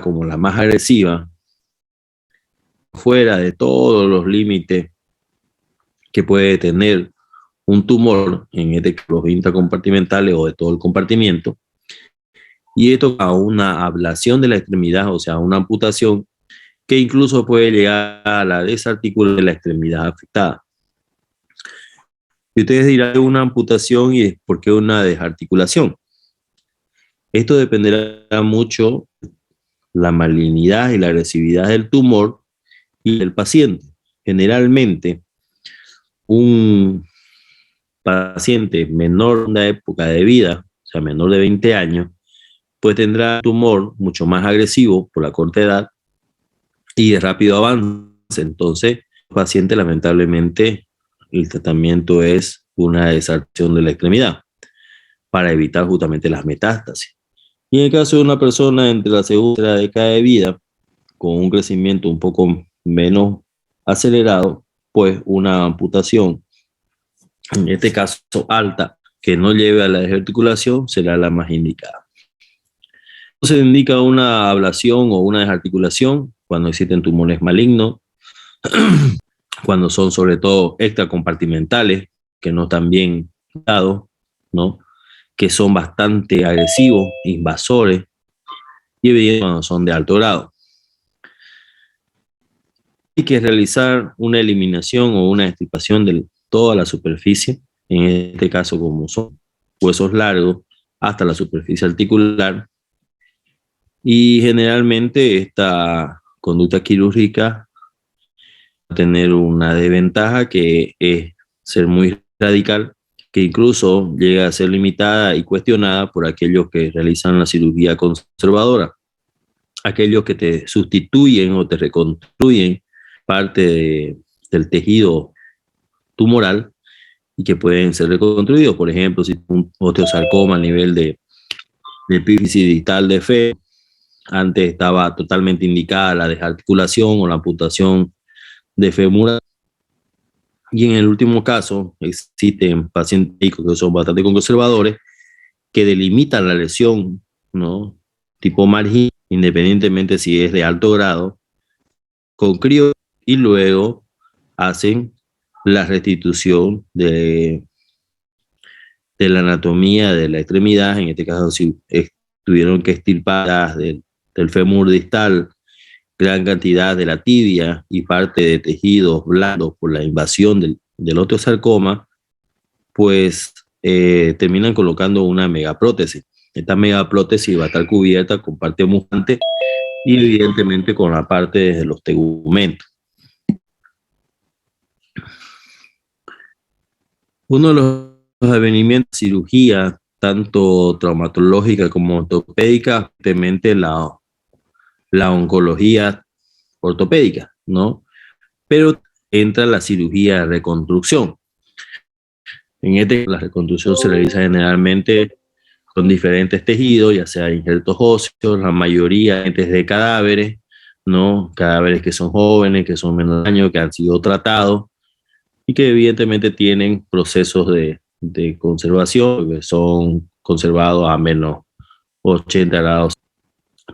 como la más agresiva, fuera de todos los límites que puede tener un tumor, en este caso los intracompartimentales o de todo el compartimiento, y esto a una ablación de la extremidad, o sea, una amputación que incluso puede llegar a la desarticulación de la extremidad afectada. Y ustedes dirán una amputación y por qué una desarticulación. Esto dependerá mucho de la malignidad y la agresividad del tumor y del paciente. Generalmente, un paciente menor de época de vida, o sea, menor de 20 años, pues tendrá un tumor mucho más agresivo por la corta edad y de rápido avance. Entonces, el paciente, lamentablemente, el tratamiento es una desarticulación de la extremidad para evitar justamente las metástasis. Y en el caso de una persona entre la segunda y la década de vida, con un crecimiento un poco menos acelerado, pues una amputación, en este caso alta, que no lleve a la desarticulación, será la más indicada. Se indica una ablación o una desarticulación cuando existen tumores malignos, cuando son sobre todo extracompartimentales, que no están bien dados, ¿no? Que son bastante agresivos, invasores, y evidentemente cuando son de alto grado. Hay que realizar una eliminación o una extirpación de toda la superficie, en este caso como son huesos largos hasta la superficie articular, y generalmente esta conducta quirúrgica va a tener una desventaja que es ser muy radical, que incluso llega a ser limitada y cuestionada por aquellos que realizan la cirugía conservadora, aquellos que te sustituyen o te reconstruyen parte del tejido tumoral y que pueden ser reconstruidos. Por ejemplo, si un osteosarcoma a nivel de epífisis distal de fémur, antes estaba totalmente indicada la desarticulación o la amputación de fémur. Y en el último caso, existen pacientes que son bastante conservadores que delimitan la lesión, ¿no? Tipo marginal, independientemente si es de alto grado, con crio, y luego hacen la restitución de la anatomía de la extremidad. En este caso, si tuvieron que extirpar del fémur distal gran cantidad de la tibia y parte de tejidos blandos por la invasión del osteosarcoma, pues terminan colocando una megaprótesis. Esta megaprótesis va a estar cubierta con parte mujante y evidentemente con la parte de los tegumentos. Uno de los advenimientos de cirugía, tanto traumatológica como ortopédica, obviamente la oncología ortopédica, ¿no? Pero entra la cirugía de reconstrucción. La reconstrucción se realiza generalmente con diferentes tejidos, ya sea injertos óseos, la mayoría de cadáveres, ¿no? Cadáveres que son jóvenes, que son menos de años, que han sido tratados y que evidentemente tienen procesos de conservación, que son conservados a menos 80 grados,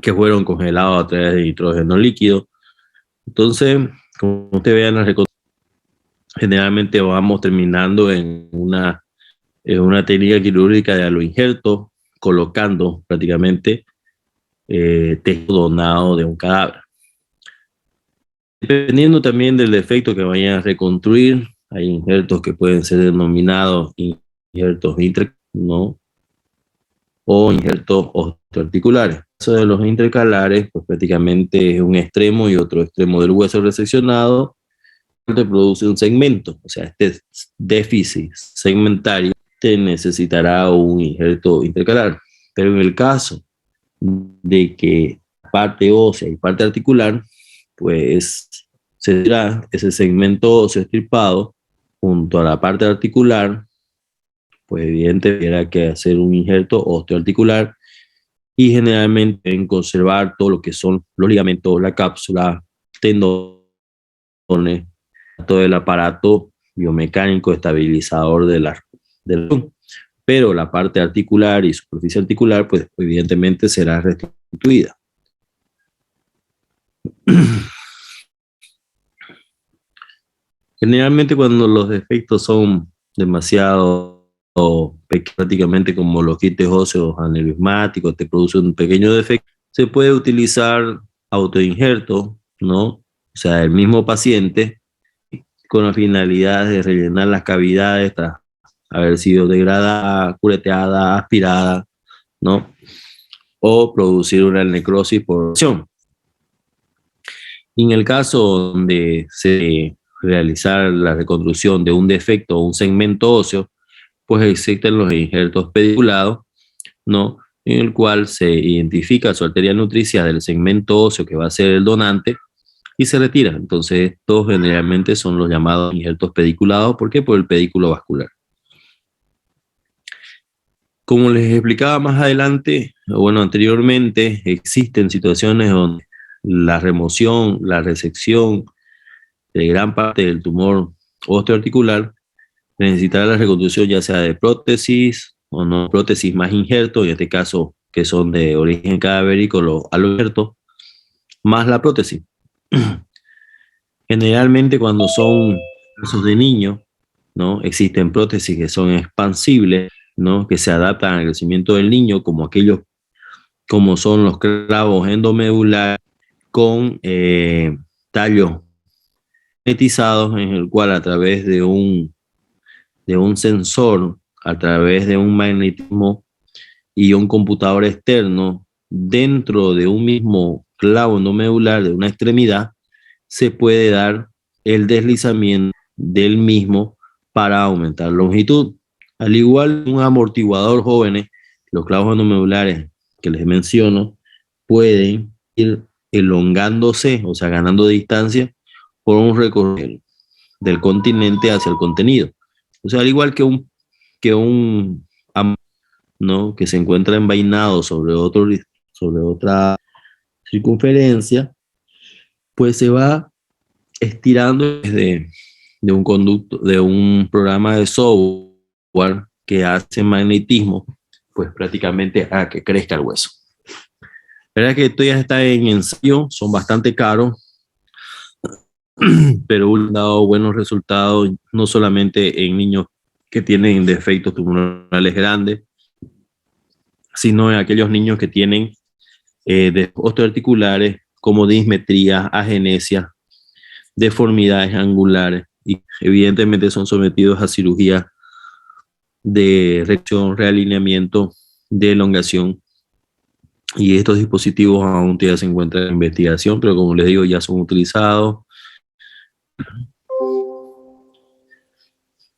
que fueron congelados a través de nitrógeno líquido. Entonces, como ustedes vean, la reconstrucción generalmente vamos terminando en una técnica quirúrgica de aloinjerto, colocando prácticamente tejido donado de un cadáver. Dependiendo también del defecto que vayan a reconstruir, hay injertos que pueden ser denominados injertos ¿no? O injertos osteoarticulares. Eso de los intercalares, pues prácticamente es un extremo y otro extremo del hueso reseccionado, te produce un segmento, o sea, este déficit segmentario te necesitará un injerto intercalar. Pero en el caso de que parte ósea y parte articular, pues se dirá ese segmento óseo extirpado junto a la parte articular, pues evidentemente tendrá que hacer un injerto osteoarticular y generalmente en conservar todo lo que son los ligamentos, la cápsula, tendones, todo el aparato biomecánico estabilizador pero la parte articular y superficie articular, pues evidentemente será restituida. Generalmente cuando los defectos son demasiado prácticamente como los quites óseos aneurismáticos, te produce un pequeño defecto, se puede utilizar autoinjerto, ¿no? O sea, el mismo paciente con la finalidad de rellenar las cavidades tras haber sido degradada, cureteada, aspirada, ¿no? O producir una necrosis por acción. En el caso donde se realizar la reconstrucción de un defecto o un segmento óseo, pues existen los injertos pediculados, ¿no? En el cual se identifica su arteria nutricia del segmento óseo que va a ser el donante y se retira. Entonces, estos generalmente son los llamados injertos pediculados. ¿Por qué? Por el pedículo vascular. Como les explicaba más adelante, bueno, anteriormente, existen situaciones donde la remoción, la resección de gran parte del tumor osteoarticular necesitará la reconstrucción ya sea de prótesis o no prótesis más injertos, en este caso que son de origen cadavérico, los aloinjertos, más la prótesis. Generalmente cuando son casos de niños, ¿no? Existen prótesis que son expansibles, ¿no? Que se adaptan al crecimiento del niño, como aquellos, como son los clavos endomedulares con tallos magnetizados, en el cual a través de un sensor, a través de un magnetismo y un computador externo, dentro de un mismo clavo endomedular de una extremidad, se puede dar el deslizamiento del mismo para aumentar longitud. Al igual que un amortiguador jóvenes, los clavos endomedulares que les menciono pueden ir elongándose, o sea, ganando distancia por un recorrido del continente hacia el contenido. O sea, al igual que un ¿no? Que se encuentra envainado sobre otra circunferencia, pues se va estirando desde de un conducto, de un programa de software que hace magnetismo, pues prácticamente a que crezca el hueso. La verdad que esto ya está en ensayo, son bastante caros, pero han dado buenos resultados, no solamente en niños que tienen defectos tumorales grandes, sino en aquellos niños que tienen osteoarticulares como dismetría, agenesia, deformidades angulares y evidentemente son sometidos a cirugía de rección, realineamiento, de elongación, y estos dispositivos aún todavía se encuentran en investigación, pero como les digo, ya son utilizados.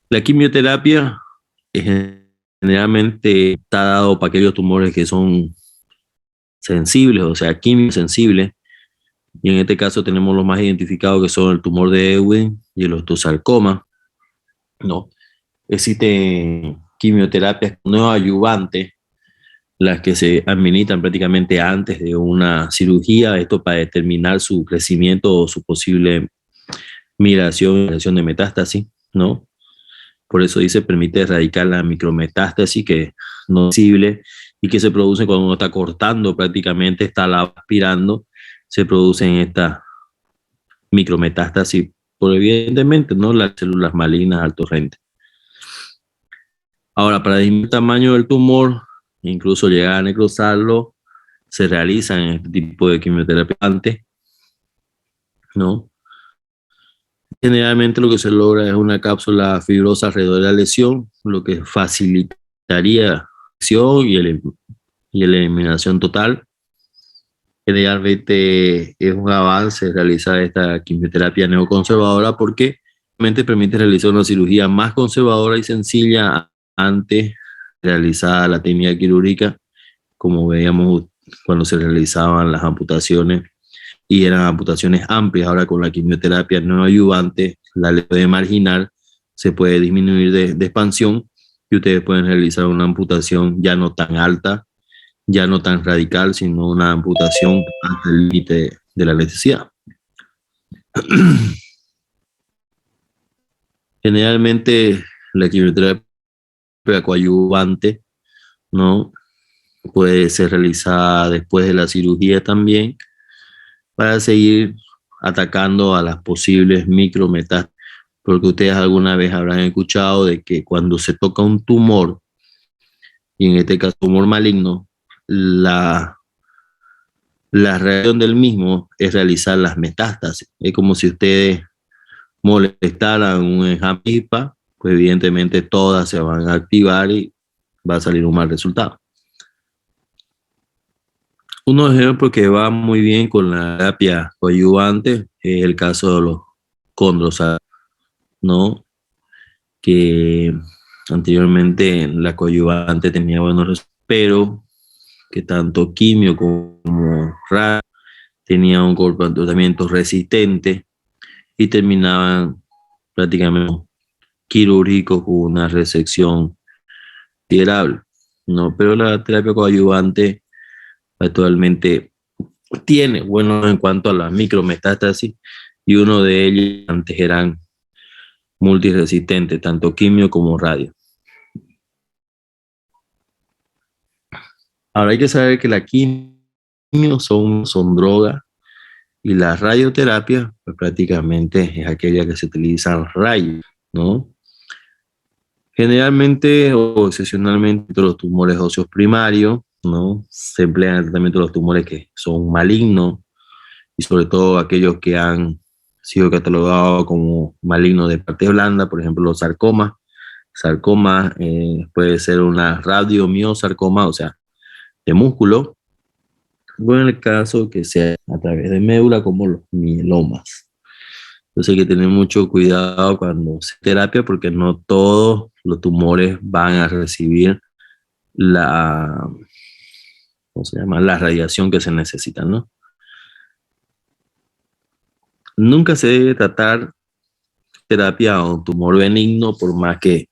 La quimioterapia generalmente está dado para aquellos tumores que son sensibles, o sea, quimiosensibles, y en este caso tenemos los más identificados que son el tumor de Ewing y el osteosarcoma, ¿no? Existen quimioterapias no adyuvantes, las que se administran prácticamente antes de una cirugía, esto para determinar su crecimiento o su posible migración de metástasis, ¿no? Por eso dice, permite erradicar la micrometástasis que no es visible y que se produce cuando uno está cortando prácticamente, está aspirando, se producen estas micrometástasis, por evidentemente, ¿no? Las células malignas al torrente. Ahora, para disminuir el tamaño del tumor, incluso llegar a necrosarlo, se realizan este tipo de quimioterapia antes, ¿no? Generalmente lo que se logra es una cápsula fibrosa alrededor de la lesión, lo que facilitaría la lesión y la eliminación total. Generalmente es un avance realizar esta quimioterapia neoconservadora porque permite realizar una cirugía más conservadora y sencilla antes de realizar la técnica quirúrgica, como veíamos cuando se realizaban las amputaciones y eran amputaciones amplias. Ahora con la quimioterapia no ayudante, la leve marginal se puede disminuir de expansión y ustedes pueden realizar una amputación ya no tan alta, ya no tan radical, sino una amputación hasta el límite de la necesidad. Generalmente la quimioterapia coadyuvante, ¿no? Puede ser realizada después de la cirugía también, para seguir atacando a las posibles micrometástasis, porque ustedes alguna vez habrán escuchado de que cuando se toca un tumor, y en este caso tumor maligno, la reacción del mismo es realizar las metástasis. Es como si ustedes molestaran un enjambre de avispa, pues evidentemente todas se van a activar y va a salir un mal resultado. Un ejemplo que va muy bien con la terapia coadyuvante es el caso de los condrosarcomas, ¿no? Que anteriormente la coadyuvante tenía buenos resultados, pero que tanto quimio como radio tenían un comportamiento resistente y terminaban prácticamente quirúrgicos con una resección considerable, ¿no? Pero la terapia coadyuvante actualmente tiene bueno en cuanto a las micrometástasis, y uno de ellos antes eran multiresistentes, tanto quimio como radio. Ahora hay que saber que la quimio son drogas, y la radioterapia pues prácticamente es aquella que se utiliza rayos, ¿no? Generalmente o excepcionalmente los tumores óseos primarios, ¿no? Se emplean en el tratamiento de los tumores que son malignos, y sobre todo aquellos que han sido catalogados como malignos de parte blanda, por ejemplo los sarcomas. Sarcoma puede ser una radiomiosarcoma, o sea, de músculo, o en el caso que sea a través de médula, como los mielomas. Entonces hay que tener mucho cuidado cuando se terapia, porque no todos los tumores van a recibir la, ¿cómo se llama?, la radiación que se necesita, ¿no? Nunca se debe tratar terapia a un tumor benigno, por más que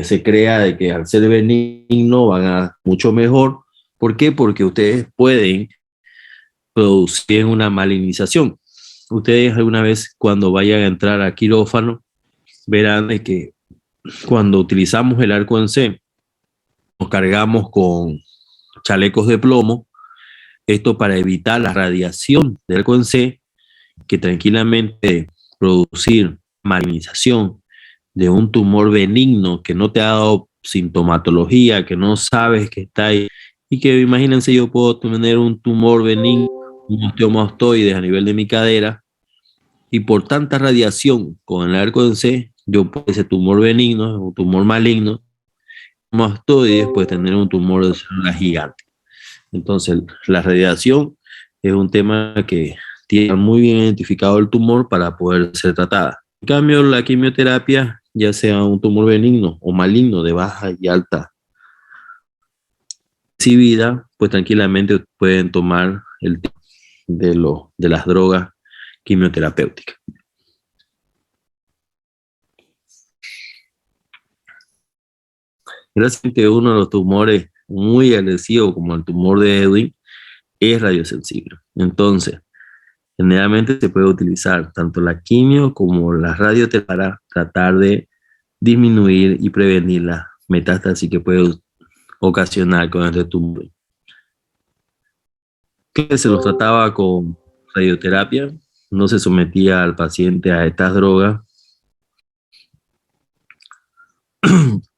se crea de que al ser benigno van a mucho mejor. ¿Por qué? Porque ustedes pueden producir una malignización. Ustedes alguna vez cuando vayan a entrar a quirófano verán de que cuando utilizamos el arco en C, nos cargamos con chalecos de plomo, esto para evitar la radiación del arco en C, que tranquilamente producir malignización de un tumor benigno que no te ha dado sintomatología, que no sabes que está ahí, y que imagínense, yo puedo tener un tumor benigno, un osteomastoides a nivel de mi cadera, y por tanta radiación con el arco en C, yo puedo ese tumor benigno, un tumor maligno, osteomastoides puede tener un tumor de célula gigante. Entonces, la radiación es un tema que tiene muy bien identificado el tumor para poder ser tratada. En cambio, la quimioterapia, ya sea un tumor benigno o maligno de baja y alta sensibilidad, pues tranquilamente pueden tomar el de las drogas quimioterapéuticas. Gracias que uno de los tumores muy agresivos, como el tumor de Ewing, es radiosensible. Entonces, generalmente se puede utilizar tanto la quimio como la radioterapia para tratar de disminuir y prevenir la metástasis que puede ocasionar con este tumor. Que se los trataba con radioterapia, no se sometía al paciente a estas drogas,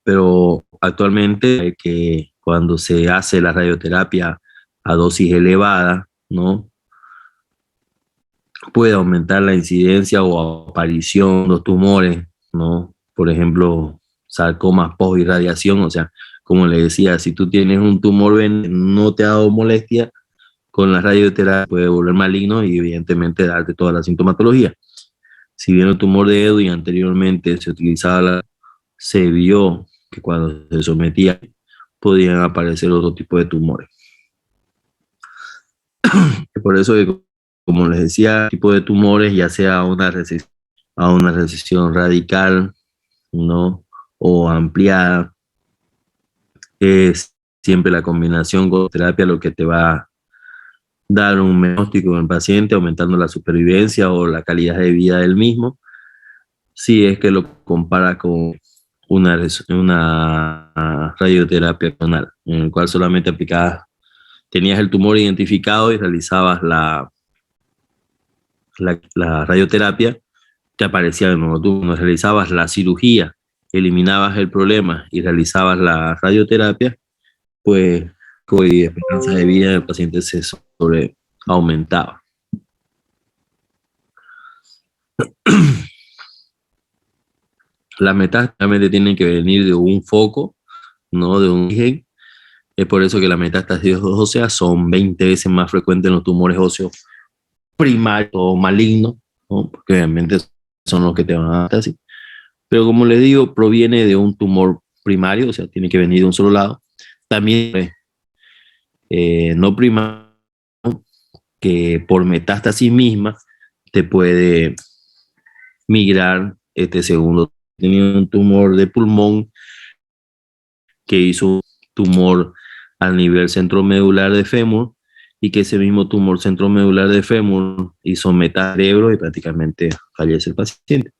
pero actualmente que cuando se hace la radioterapia a dosis elevada, ¿no?, puede aumentar la incidencia o aparición de los tumores, ¿no? Por ejemplo, sarcomas post irradiación, o sea, como le decía, si tú tienes un tumor no te ha dado molestia, con la radioterapia puede volver maligno y evidentemente darte toda la sintomatología. Si bien el tumor de Ewing anteriormente se utilizaba, se vio que cuando se sometía podían aparecer otro tipo de tumores. Por eso, como les decía, tipo de tumores, ya sea a una recesión radical, ¿no?, o ampliada, es siempre la combinación con terapia lo que te va a dar un diagnóstico en el paciente, aumentando la supervivencia o la calidad de vida del mismo, si es que lo compara con una radioterapia tonal, en el cual solamente aplicabas, tenías el tumor identificado y realizabas la radioterapia, te aparecía de nuevo. Tú cuando realizabas la cirugía, eliminabas el problema y realizabas la radioterapia, pues la esperanza de vida del paciente se aumentaba. Las metástasis tienen que venir de un foco, no de un origen. Es por eso que las metástasis óseas son 20 veces más frecuentes en los tumores óseos primarios o malignos, ¿no? Porque obviamente son los que te van a dar metástasis. Pero como les digo, proviene de un tumor primario, o sea, tiene que venir de un solo lado. También no primario, que por metástasis misma te puede migrar este segundo. Tenía un tumor de pulmón que hizo un tumor al nivel centromedular de fémur y que ese mismo tumor centromedular de fémur hizo metacerebro y prácticamente fallece el paciente.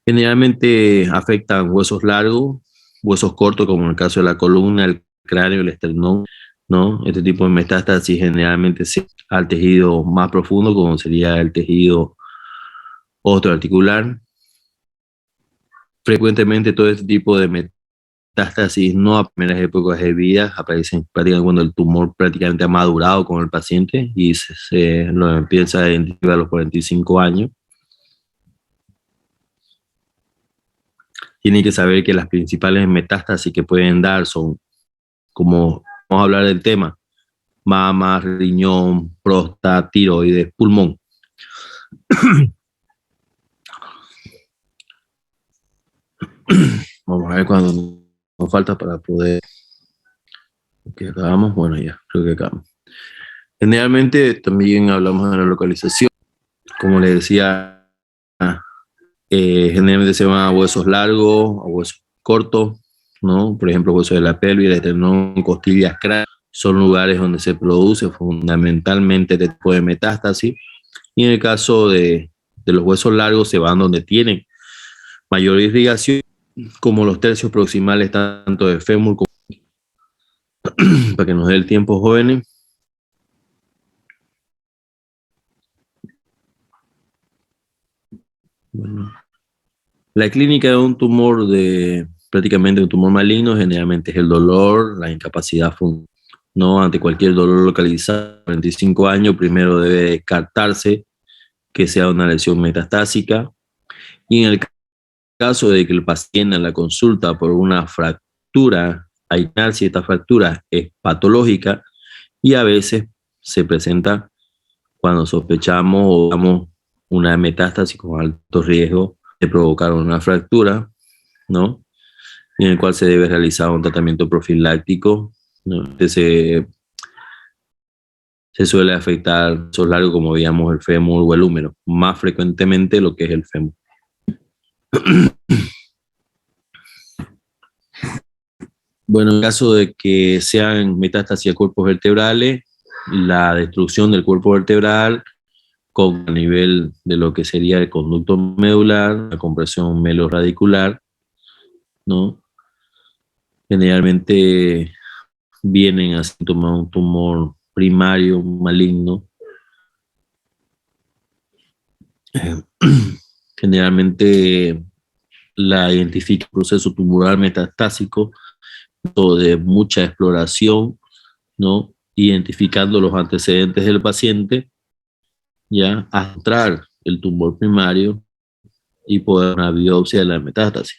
Generalmente afectan huesos largos, huesos cortos, como en el caso de la columna, el cráneo, el esternón, ¿no? Este tipo de metástasis generalmente se al tejido más profundo, como sería el tejido osteoarticular. Frecuentemente todo este tipo de metástasis no a primeras épocas de vida, aparecen prácticamente cuando el tumor prácticamente ha madurado con el paciente y se lo empieza a identificar a los 45 años. Tienen que saber que las principales metástasis que pueden dar son, como vamos a hablar del tema, mama, riñón, próstata, tiroides, pulmón. Vamos a ver cuándo nos falta para poder... ¿Qué acabamos? Bueno, ya, creo que acabamos. Generalmente también hablamos de la localización. Como les decía, generalmente se van a huesos largos, a huesos cortos, ¿no? Por ejemplo, huesos de la pelvis, el esternón, costillas, cráneo. Son lugares donde se produce fundamentalmente este tipo de metástasis. Y en el caso de los huesos largos, se van donde tienen mayor irrigación, como los tercios proximales, tanto de fémur como para que nos dé el tiempo, jóvenes. Bueno, la clínica de un tumor prácticamente un tumor maligno, generalmente es el dolor, la incapacidad funcional, ¿no? Ante cualquier dolor localizado, 45 años, primero debe descartarse que sea una lesión metastásica. Y en el caso de que el paciente en la consulta por una fractura, hay si esta fractura es patológica y a veces se presenta cuando sospechamos o damos una metástasis con alto riesgo de provocar una fractura, ¿no? En el cual se debe realizar un tratamiento profiláctico, ¿no? Se suele afectar huesos largos, como veíamos, el fémur o el húmero, más frecuentemente lo que es el fémur. Bueno, en caso de que sean metástasis a cuerpos vertebrales, la destrucción del cuerpo vertebral con a nivel de lo que sería el conducto medular, la compresión meloradicular, ¿no? Generalmente vienen a síntomas de un tumor primario maligno. Generalmente la identifica el proceso tumoral metastásico de mucha exploración, ¿no? Identificando los antecedentes del paciente, ya, a entrar el tumor primario y poder una biopsia de la metástasis.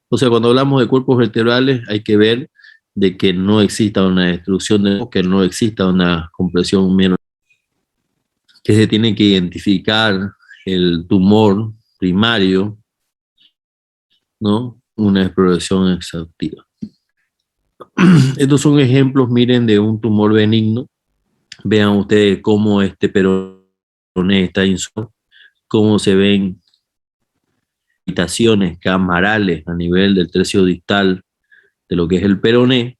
O sea, cuando hablamos de cuerpos vertebrales hay que ver de que no exista una destrucción, que no exista una compresión menor, que se tiene que identificar el tumor primario, ¿no? Una exploración exhaustiva. Estos son ejemplos, miren, de un tumor benigno. Vean ustedes cómo este peroné está insoluble, cómo se ven habitaciones camarales a nivel del tercio distal de lo que es el peroné,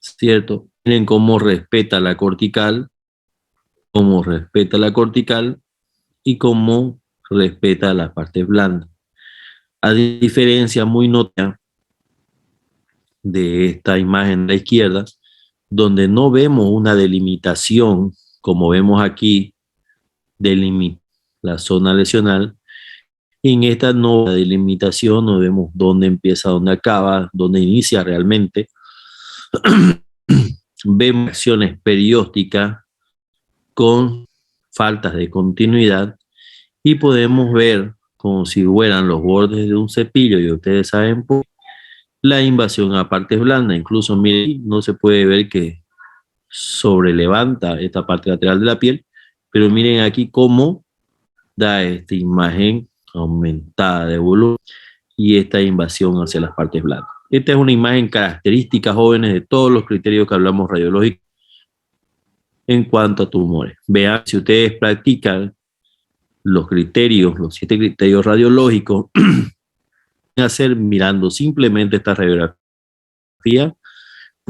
¿cierto? Miren cómo respeta la cortical, y cómo respeta las partes blandas. A diferencia muy notoria de esta imagen de la izquierda, donde no vemos una delimitación, como vemos aquí, delimita la zona lesional. Y en esta nueva delimitación no vemos dónde empieza, dónde acaba, dónde inicia realmente. Vemos acciones periódicas con faltas de continuidad y podemos ver como si fueran los bordes de un cepillo, y ustedes saben la invasión a partes blandas. Incluso miren, no se puede ver que sobrelevanta esta parte lateral de la piel, pero miren aquí cómo da esta imagen aumentada de volumen y esta invasión hacia las partes blandas. Esta es una imagen característica, jóvenes, de todos los criterios que hablamos radiológicos en cuanto a tumores. Vean, si ustedes practican los criterios, los 7 criterios radiológicos, hacer mirando simplemente esta radiografía,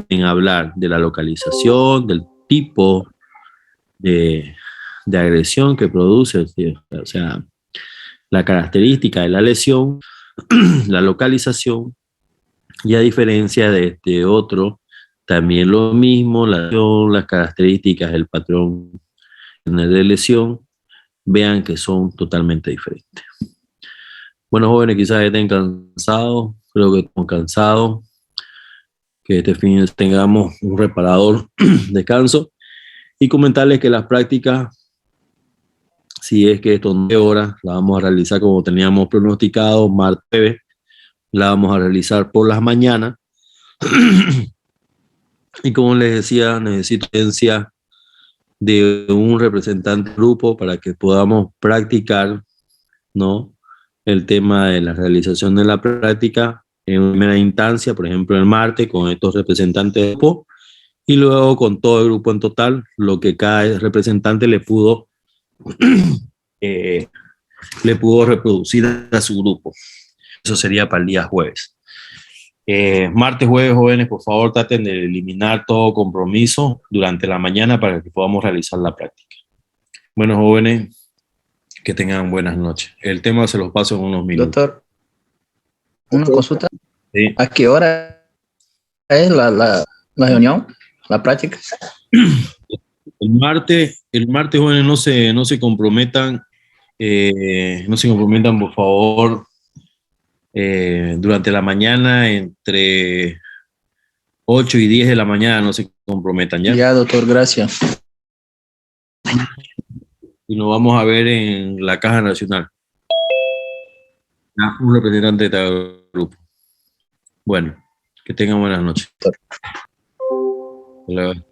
en hablar de la localización, del tipo de agresión que produce, o sea, la característica de la lesión, la localización, y a diferencia de este otro, también lo mismo, las características del patrón de lesión, vean que son totalmente diferentes. Bueno, jóvenes, quizás estén cansados, creo que estamos cansados, que este fin tengamos un reparador descanso, y comentarles que las prácticas, si es que esto no es hora, la vamos a realizar como teníamos pronosticado, martes, la vamos a realizar por las mañanas. Y como les decía, necesito presencia de un representante del grupo para que podamos practicar, ¿no?, el tema de la realización de la práctica en primera instancia, por ejemplo el martes, con estos representantes del grupo, y luego con todo el grupo en total, lo que cada representante le pudo reproducir a su grupo. Eso sería para el día jueves. Martes, jueves, jóvenes, por favor traten de eliminar todo compromiso durante la mañana para que podamos realizar la práctica. Bueno, jóvenes, que tengan buenas noches. El tema se los paso en unos minutos. Doctor, una consulta. Sí. ¿A qué hora es la reunión, la práctica? El martes, jóvenes, no se comprometan, por favor, durante la mañana, entre 8 y 10 de la mañana, no se comprometan, ¿ya? Ya, doctor, gracias. Y nos vamos a ver en la Caja Nacional. Un representante de cada grupo. Bueno, que tengan buenas noches. Hasta luego.